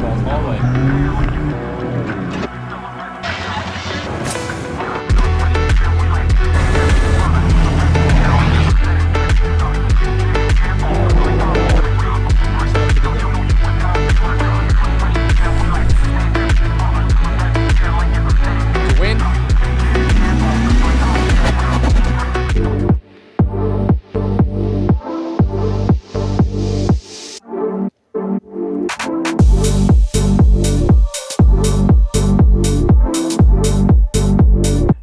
asphalt highway.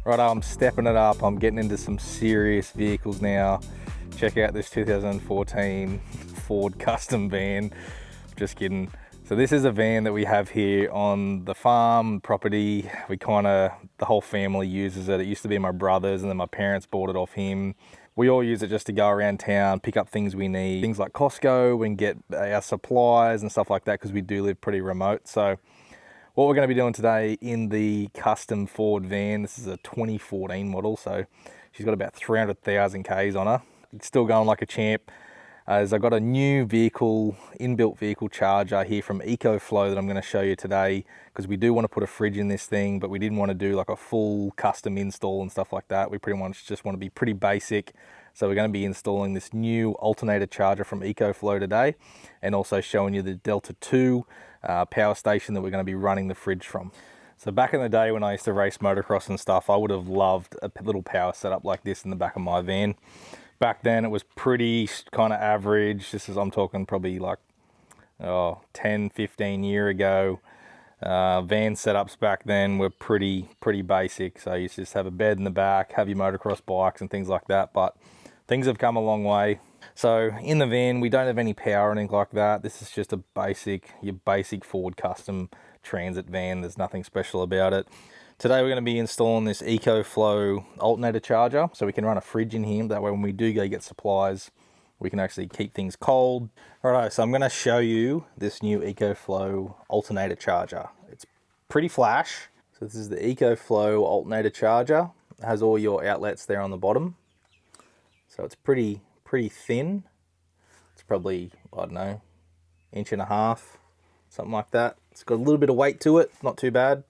Right, I'm stepping it up. I'm getting into some serious vehicles now. Check out this 2014 Ford custom van. Just kidding. So this is a van that we have here on the farm property. The whole family uses it. It used to be my brother's, and then my parents bought it off him. We all use it just to go around town, pick up things we need. Things like Costco and get our supplies and stuff like that, because we do live pretty remote. So what we're going to be doing today in the custom Ford van, this is a 2014 model, so she's got about 300,000 Ks on her. It's still going like a champ. As I've got a new vehicle, inbuilt vehicle charger here from EcoFlow that I'm going to show you today, because we do want to put a fridge in this thing, but we didn't want to do like a full custom install and stuff like that. We pretty much just want to be pretty basic. So we're going to be installing this new alternator charger from EcoFlow today, and also showing you the Delta 2 power station that we're going to be running the fridge from. So back in the day when I used to race motocross and stuff, I would have loved a little power setup like this in the back of my van. Back then it was pretty kind of average. I'm talking probably like 10, 15 year ago. Van setups back then were pretty basic. So you used to just have a bed in the back, have your motocross bikes and things like that. But things have come a long way. So in the van, we don't have any power or anything like that. This is just your basic Ford custom transit van. There's nothing special about it. Today we're going to be installing this EcoFlow alternator charger, so we can run a fridge in here. That way when we do go get supplies, we can actually keep things cold. Alright, so I'm going to show you this new EcoFlow alternator charger. It's pretty flash. So this is the EcoFlow alternator charger. It has all your outlets there on the bottom. So it's pretty thin. It's probably, I don't know, 1.5 inches, something like that. It's got a little bit of weight to it, not too bad.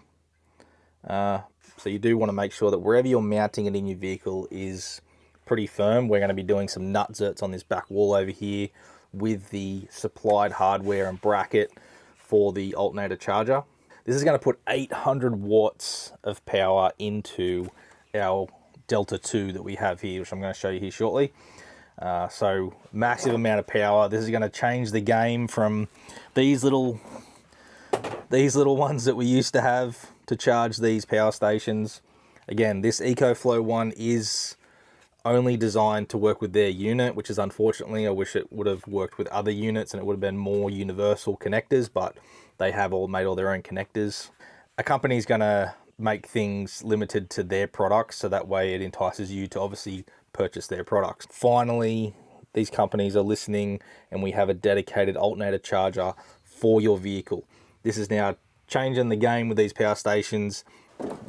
So you do want to make sure that wherever you're mounting it in your vehicle is pretty firm. We're going to be doing some nut zerts on this back wall over here with the supplied hardware and bracket for the alternator charger. This is going to put 800 watts of power into our Delta 2 that we have here, which I'm going to show you here shortly. So massive amount of power. This is going to change the game from these little ones that we used to have to charge these power stations. Again, this EcoFlow one is only designed to work with their unit, which is unfortunately, I wish it would have worked with other units and it would have been more universal connectors, but they have made all their own connectors. A company's going to make things limited to their products, so that way it entices you to obviously purchase their products. Finally, these companies are listening, and we have a dedicated alternator charger for your vehicle. This is now changing the game with these power stations.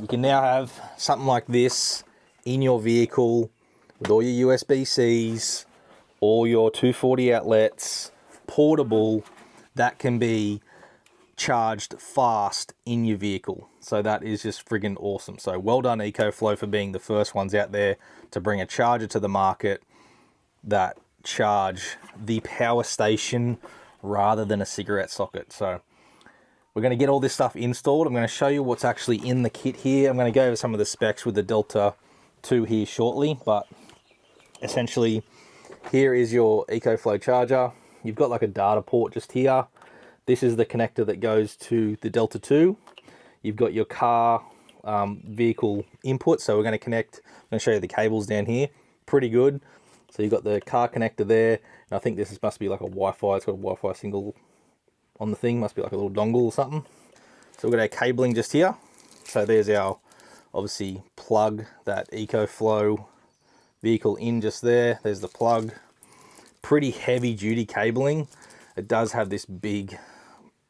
You can now have something like this in your vehicle with all your USB-Cs, all your 240 outlets, portable, that can be charged fast in your vehicle. So that is just friggin' awesome. So well done EcoFlow for being the first ones out there to bring a charger to the market that charge the power station rather than a cigarette socket. So we're going to get all this stuff installed. I'm going to show you what's actually in the kit here. I'm going to go over some of the specs with the Delta 2 here shortly, but essentially here is your EcoFlow charger. You've got like a data port just here. This is the connector that goes to the Delta 2. You've got your car vehicle input, so we're going to connect. I'm going to show you the cables down here. Pretty good. So you've got the car connector there, and I think this must be like a Wi-Fi. It's got a Wi-Fi single on the thing, must be like a little dongle or something. So we've got our cabling just here. So there's our, obviously, plug that EcoFlow vehicle in just there. There's the plug. Pretty heavy duty cabling. It does have this big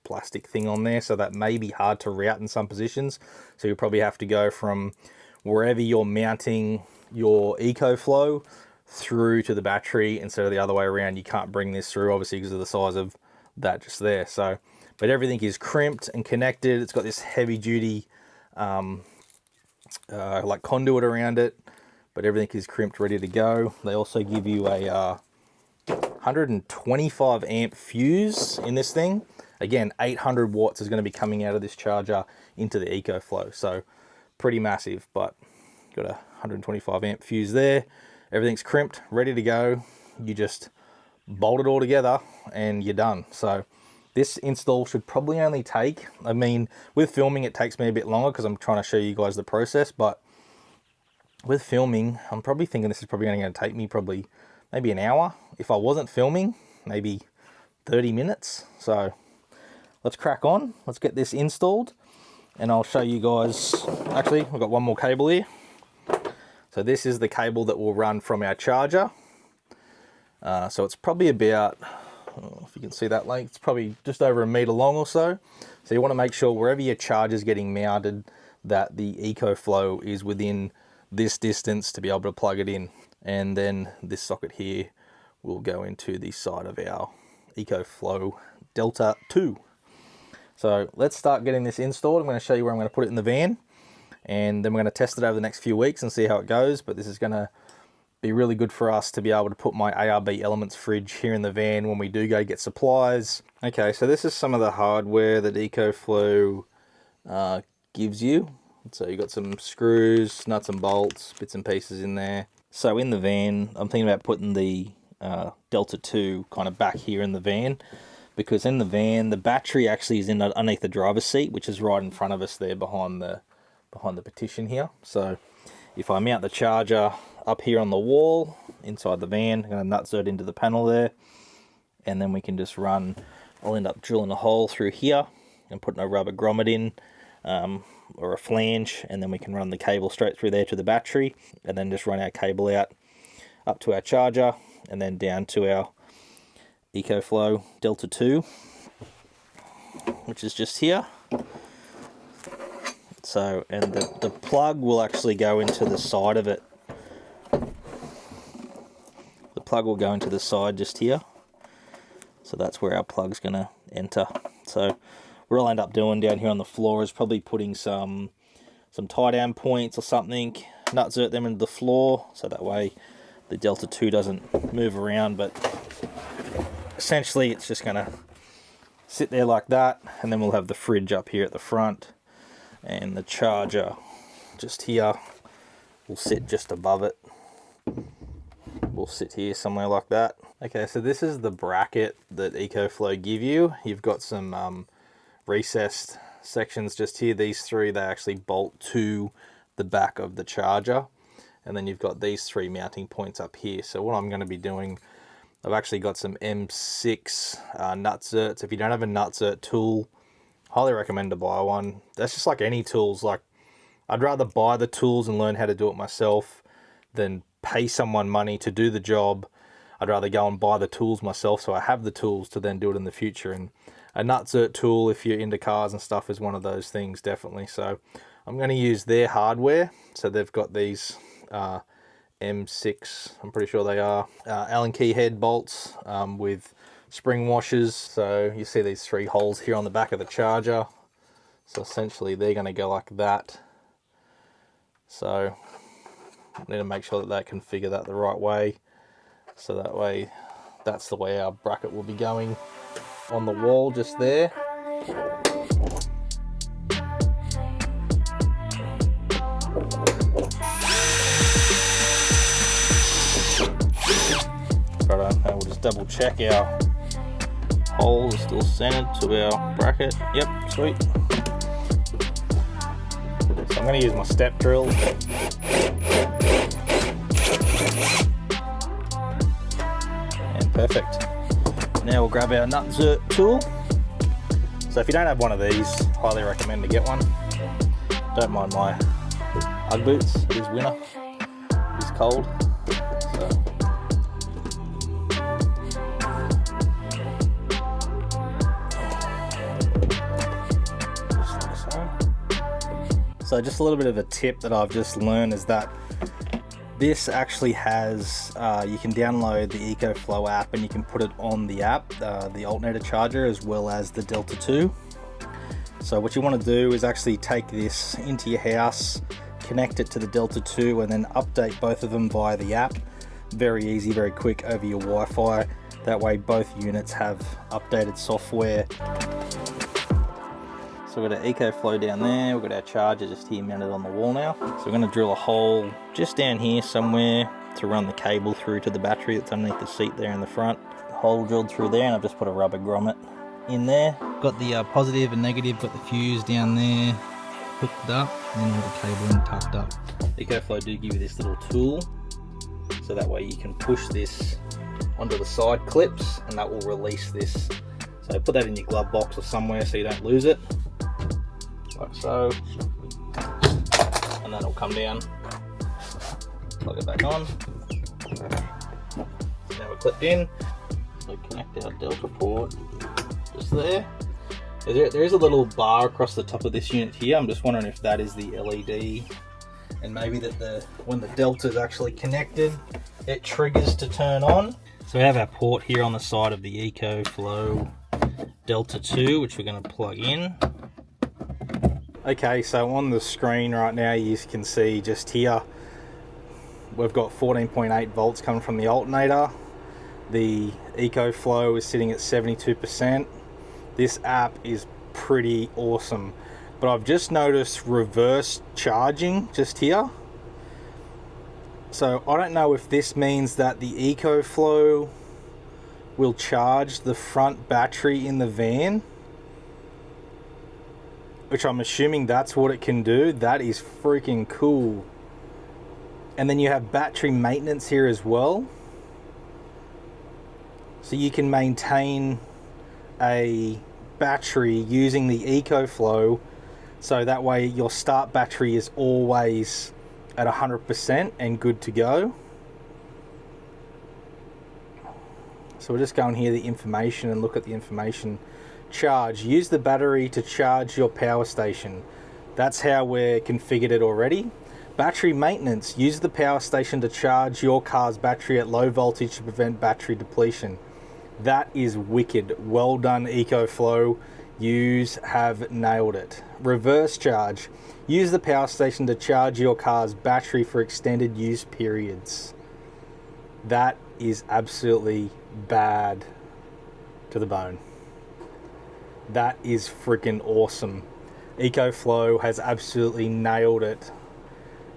plastic thing on there, so that may be hard to route in some positions. So you'll probably have to go from wherever you're mounting your EcoFlow through to the battery instead of the other way around. You can't bring this through, obviously, because of the size of that just there. So, but everything is crimped and connected. It's got this heavy duty like conduit around it, but everything is crimped, ready to go. They also give you a 125 amp fuse in this thing. Again, 800 watts is going to be coming out of this charger into the EcoFlow, so pretty massive. But got a 125 amp fuse there. Everything's crimped, ready to go. You just bolt it all together and you're done. So this install should probably only take, I mean, with filming it takes me a bit longer because I'm trying to show you guys the process, but with filming, I'm probably thinking this is probably only going to take me probably maybe an hour. If I wasn't filming, maybe 30 minutes. So let's crack on. Let's get this installed and I'll show you guys. Actually, we've got one more cable here. So this is the cable that will run from our charger. So it's probably about, if you can see that length, it's probably just over 1 meter long or so. So you want to make sure wherever your charger is getting mounted that the EcoFlow is within this distance to be able to plug it in. And then this socket here will go into the side of our EcoFlow Delta 2. So let's start getting this installed. I'm going to show you where I'm going to put it in the van, and then we're going to test it over the next few weeks and see how it goes. But this is going to be really good for us to be able to put my ARB Elements fridge here in the van when we do go get supplies. Okay, so this is some of the hardware that EcoFlow gives you. So you got some screws, nuts and bolts, bits and pieces in there. So in the van, I'm thinking about putting the Delta 2 kind of back here in the van, because in the van the battery actually is in underneath the driver's seat, which is right in front of us there behind the partition here. So if I mount the charger up here on the wall inside the van, I'm going to nutsert into the panel there, and then we can just run. I'll end up drilling a hole through here and putting a rubber grommet in, or a flange, and then we can run the cable straight through there to the battery, and then just run our cable out up to our charger and then down to our EcoFlow Delta 2, which is just here. So, and the plug will actually go into the side of it. The plug will go into the side just here. So that's where our plug's going to enter. So what I'll end up doing down here on the floor is probably putting some tie down points or something, nutsert them into the floor, so that way the Delta 2 doesn't move around. But essentially it's just going to sit there like that, and then we'll have the fridge up here at the front, and the charger just here will sit just above it. We'll sit here somewhere like that. Okay, so this is the bracket that EcoFlow give you. You've got some recessed sections just here. These three, they actually bolt to the back of the charger, and then you've got these three mounting points up here. So what I'm going to be doing, I've actually got some M6 nutserts. If you don't have a nutsert tool, highly recommend to buy one. That's just like any tools. Like, I'd rather buy the tools and learn how to do it myself than pay someone money to do the job. I'd rather go and buy the tools myself so I have the tools to then do it in the future. And a nutsert tool, if you're into cars and stuff, is one of those things, definitely. So I'm going to use their hardware. So they've got these M6, I'm pretty sure they are, Allen key head bolts with spring washers. So you see these three holes here on the back of the charger. So essentially they're going to go like that. So I need to make sure that they configure that the right way. So that way, that's the way our bracket will be going on the wall just there. Right, now we'll just double check our hole is still centered to our bracket. Yep, sweet. So I'm going to use my step drill. Perfect. Now we'll grab our nutsert tool. So if you don't have one of these, highly recommend to get one. Don't mind my Ugg boots. It is winter. It is cold. So just a little bit of a tip that I've just learned is that This actually has, you can download the EcoFlow app and you can put it on the app, the alternator charger, as well as the Delta 2. So what you want to do is actually take this into your house, connect it to the Delta 2, and then update both of them via the app. Very easy, very quick over your Wi-Fi. That way both units have updated software. So we've got our EcoFlow down there, we've got our charger just here mounted on the wall now. So we're going to drill a hole just down here somewhere to run the cable through to the battery that's underneath the seat there in the front. Hole drilled through there, and I've just put a rubber grommet in there. Got the positive and negative, got the fuse down there hooked up, and all the cabling tucked up. EcoFlow do give you this little tool, so that way you can push this onto the side clips and that will release this. So put that in your glove box or somewhere so you don't lose it. Like so, and then it'll come down, plug it back on. So now we're clipped in, so connect our Delta port just there. There is a little bar across the top of this unit here. I'm just wondering if that is the LED, and maybe that when the Delta is actually connected, it triggers to turn on. So we have our port here on the side of the EcoFlow Delta 2, which we're going to plug in. Okay, so on the screen right now you can see just here we've got 14.8 volts coming from the alternator. The EcoFlow is sitting at 72%. This app is pretty awesome, but I've just noticed reverse charging just here. So I don't know if this means that the EcoFlow will charge the front battery in the van, which I'm assuming that's what it can do. That is freaking cool. And then you have battery maintenance here as well. So you can maintain a battery using the EcoFlow, so that way your start battery is always at 100% and good to go. So we'll just go in here, the information, and look at the information. Charge. Use the battery to charge your power station. That's how we're configured it already. Battery maintenance. Use the power station to charge your car's battery at low voltage to prevent battery depletion. That is wicked. Well done, EcoFlow. Yous have nailed it. Reverse charge. Use the power station to charge your car's battery for extended use periods. That is absolutely bad to the bone. That is freaking awesome. EcoFlow has absolutely nailed it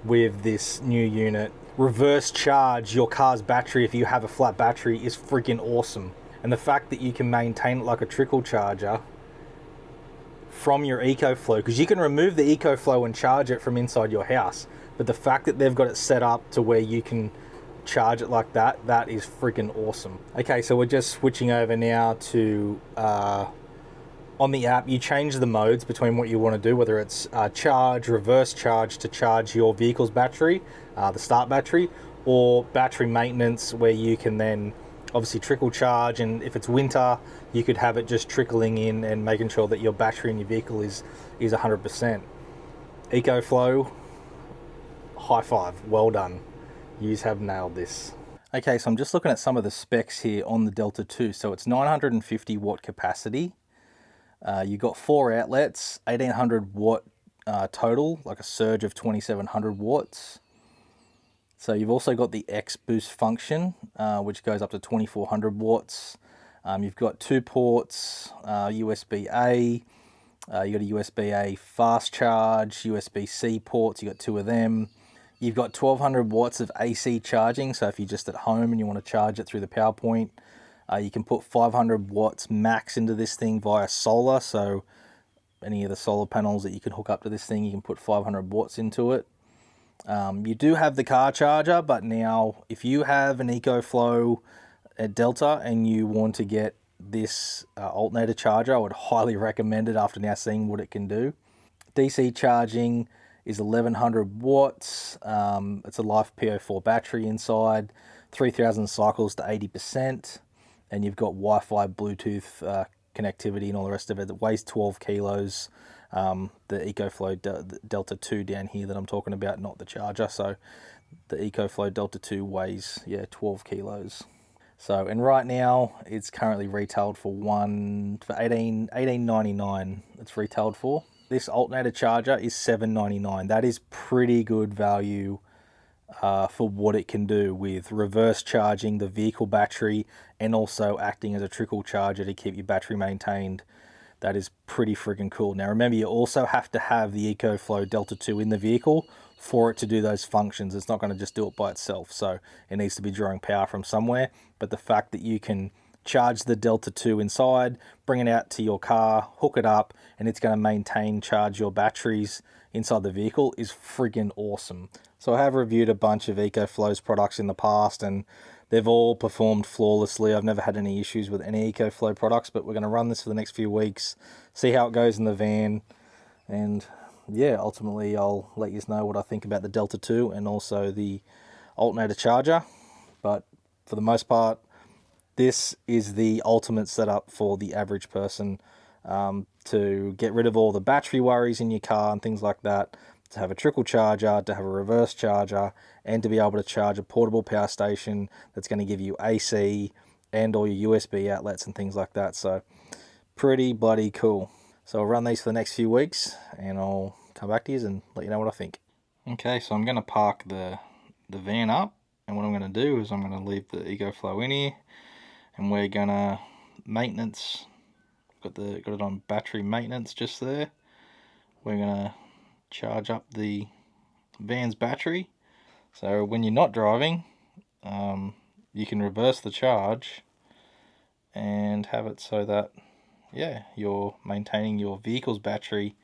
with this new unit. Reverse charge your car's battery if you have a flat battery is freaking awesome. And the fact that you can maintain it like a trickle charger from your EcoFlow, because you can remove the EcoFlow and charge it from inside your house, but the fact that they've got it set up to where you can charge it like that, that is freaking awesome. Okay, so we're just switching over now to on the app. You change the modes between what you want to do, whether it's charge, reverse charge to charge your vehicle's battery, the start battery, or battery maintenance, where you can then obviously trickle charge, and if it's winter you could have it just trickling in and making sure that your battery in your vehicle is 100%. EcoFlow, high five, well done. Yous have nailed this. Okay, so I'm just looking at some of the specs here on the Delta 2. So it's 950 watt capacity. You got 4 outlets, 1800 watt total, like a surge of 2700 watts. So you've also got the X boost function, which goes up to 2400 watts. You've got 2 ports, USB-A, you got a USB-A fast charge, USB-C ports, you got 2 of them. You've got 1200 watts of AC charging, so if you're just at home and you want to charge it through the power point, you can put 500 watts max into this thing via solar. So any of the solar panels that you can hook up to this thing, you can put 500 watts into it. You do have the car charger, but now if you have an EcoFlow at Delta and you want to get this alternator charger, I would highly recommend it after now seeing what it can do. DC charging is 1100 watts. It's a Life PO4 battery inside, 3000 cycles to 80%, and you've got Wi-Fi, Bluetooth connectivity and all the rest of it. It weighs 12 kilos. The EcoFlow Delta 2 down here that I'm talking about, not the charger. So the EcoFlow Delta 2 weighs, 12 kilos. So, and right now it's currently retailed for $18.99. It's retailed for. This alternator charger is $7.99. That is pretty good value for what it can do with reverse charging the vehicle battery and also acting as a trickle charger to keep your battery maintained. That is pretty freaking cool. Now remember, you also have to have the EcoFlow Delta 2 in the vehicle for it to do those functions. It's not going to just do it by itself, so it needs to be drawing power from somewhere. But the fact that you can charge the Delta 2 inside, bring it out to your car, hook it up, and it's going to charge your batteries inside the vehicle is freaking awesome. So I have reviewed a bunch of EcoFlow's products in the past, and they've all performed flawlessly. I've never had any issues with any EcoFlow products, but we're going to run this for the next few weeks, see how it goes in the van, and yeah, ultimately I'll let you know what I think about the Delta 2 and also the alternator charger. But for the most part, this is the ultimate setup for the average person, to get rid of all the battery worries in your car and things like that, to have a trickle charger, to have a reverse charger, and to be able to charge a portable power station that's going to give you AC and all your USB outlets and things like that. So pretty bloody cool. So I'll run these for the next few weeks and I'll come back to you and let you know what I think. Okay, so I'm going to park the van up, and what I'm going to do is I'm going to leave the EcoFlow in here, and we're going to maintenance. Got it on battery maintenance just there. We're going to charge up the van's battery, so when you're not driving, you can reverse the charge and have it so that you're maintaining your vehicle's battery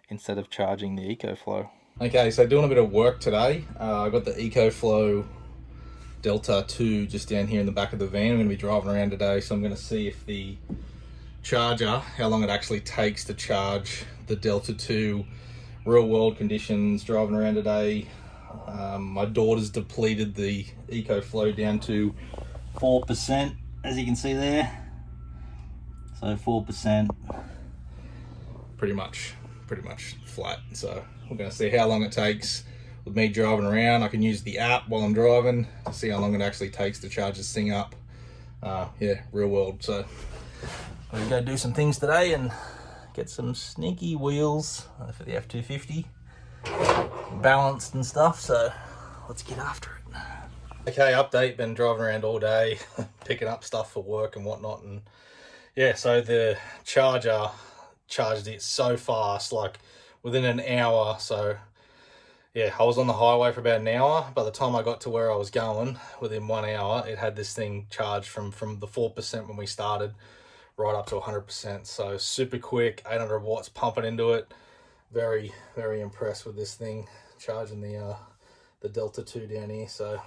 instead of charging the EcoFlow. Okay, so doing a bit of work today. I got the EcoFlow Delta 2 just down here in the back of the van. I'm going to be driving around today, so I'm going to see if the charger, how long it actually takes to charge the Delta 2, real world conditions, driving around today. My daughter's depleted the EcoFlow down to 4%, as you can see there. So 4%, pretty much flat. So we're going to see how long it takes with me driving around. I can use the app while I'm driving to see how long it actually takes to charge this thing up. Real world. So I'm going to go do some things today and get some sneaky wheels for the F-250 balanced and stuff, so let's get after it. Okay, update. Been driving around all day picking up stuff for work and whatnot, and so the charger charged it so fast, like within an hour. So I was on the highway for about an hour. By the time I got to where I was going, within 1 hour, it had this thing charged from the 4% when we started right up to 100%. So super quick, 800 watts pumping into it. Very, very impressed with this thing charging the Delta 2 down here. So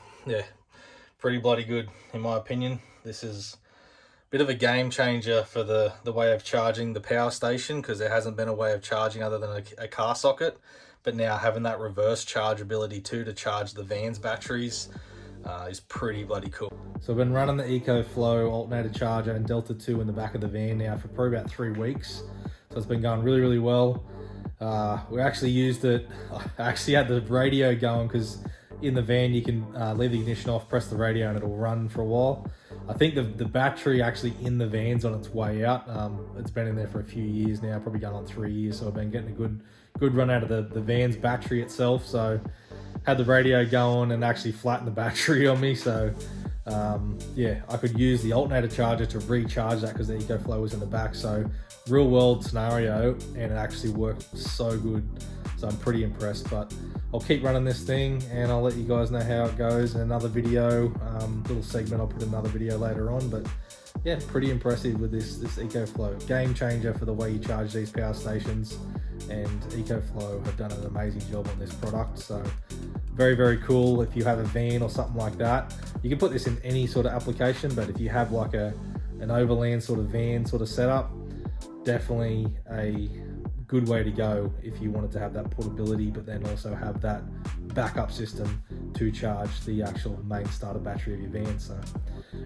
pretty bloody good in my opinion. This is a bit of a game changer for the way of charging the power station, because there hasn't been a way of charging other than a car socket. But now having that reverse charge ability too to charge the van's batteries is pretty bloody cool. So I've been running the EcoFlow alternator charger and Delta 2 in the back of the van now for probably about 3 weeks. So it's been going really, really well. We actually used it, I actually had the radio going, because in the van you can leave the ignition off, press the radio, and it'll run for a while. I think the battery actually in the van's on its way out. It's been in there for a few years now, probably going on 3 years, so I've been getting a good run out of the van's battery itself. So had the radio going and actually flattened the battery on me. So I could use the alternator charger to recharge that because the EcoFlow was in the back. So real world scenario, and it actually worked so good. So I'm pretty impressed, but I'll keep running this thing and I'll let you guys know how it goes in another video. Little segment, I'll put another video later on, but yeah, pretty impressive with this EcoFlow. Game changer for the way you charge these power stations, and EcoFlow have done an amazing job on this product. So very, very cool. If you have a van or something like that, you can put this in any sort of application, but if you have like an overland sort of van sort of setup, definitely a good way to go if you wanted to have that portability, but then also have that backup system to charge the actual main starter battery of your van. So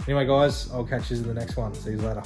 anyway guys, I'll catch you in the next one. See you later.